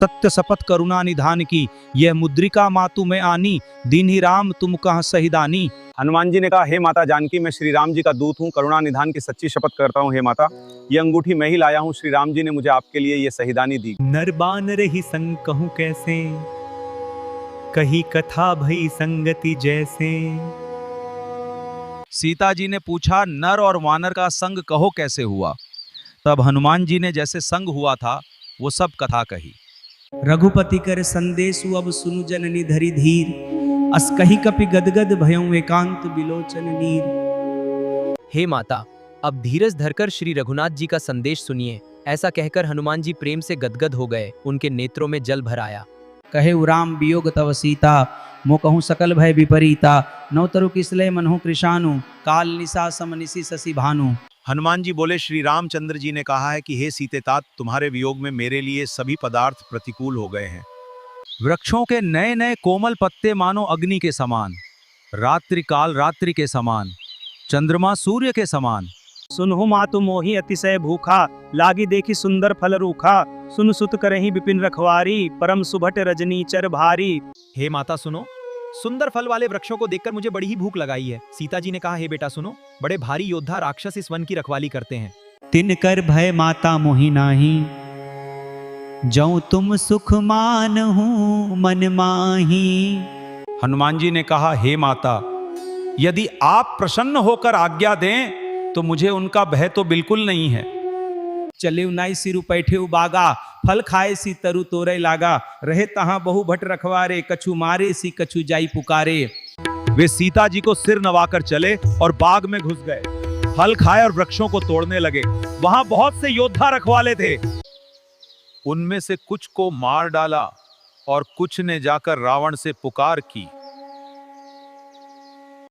सत्य शपथ करुणा निधान की, यह मुद्रिका मातु में आनी, दीन ही राम तुम कहाँ सहिदानी। हनुमान जी ने कहा, हे माता जानकी, मैं श्री राम जी का दूत हूँ, करुणा निधान की सच्ची शपथ करता हूँ। हे माता, ये अंगूठी मैं ही लाया हूँ, श्री राम जी ने मुझे आपके लिए ये सहिदानी दी। नर बानर ही संग कहूँ कैसे, कही कथा भई संगति जैसे। सीता जी ने पूछा, नर और वानर का संग कहो कैसे हुआ। तब हनुमान जी ने जैसे संग हुआ था वो सब कथा कही। रघुपति कर संदेशु अब सुनु जननी धरि धीर, अस कही कपि गदगद भयं एकांत बिलोचन नीर। हे माता, अब धीरज धरकर श्री रघुनाथ जी का संदेश सुनिए। ऐसा कहकर हनुमान जी प्रेम से गदगद हो गए, उनके नेत्रों में जल भर आया। कहे राम वियोग तव सीता, मो कहूँ सकल भय विपरीता। नवतरु किसलय मनहु कृशानु, काल निशा सम निशि शशि भानु। हनुमान जी बोले, श्री रामचंद्र जी ने कहा है कि हे सीते तात, तुम्हारे वियोग में मेरे लिए सभी पदार्थ प्रतिकूल हो गए हैं। वृक्षों के नए नए कोमल पत्ते मानो अग्नि के समान, रात्रि काल रात्रि के समान, चंद्रमा सूर्य के समान। सुनहु मातु मोहि अतिशय भूखा, लागी देखी सुंदर फल रूखा। सुन सुत करहि विपिन रखवारी, परम सुभट रजनी चर भारी। हे माता सुनो, सुंदर फल वाले वृक्षों को देखकर मुझे बड़ी ही भूख लगाई है। सीता जी ने कहा, हे बेटा सुनो, बड़े भारी योद्धा राक्षस इस वन की रखवाली करते हैं। तिन कर भय माता मोहि नाही, जौ तुम सुख मानहु मन माही। हनुमान जी ने कहा, हे माता, यदि आप प्रसन्न होकर आज्ञा दें तो मुझे उनका भय तो बिल्कुल नहीं है। चले नाई सिरु पैठे बागा, फल खाए सी तरु तोरे लागा। रहे तहां बहु भट रखवारे, कछु मारे सी कछु जाई पुकारे। वे सीता जी को सिर नवाकर चले और बाग में घुस गए, फल खाए और वृक्षों को तोड़ने लगे। वहां बहुत से योद्धा रखवाले थे। उनमें से कुछ को मार डाला और कुछ ने जाकर रावण से पुकार की।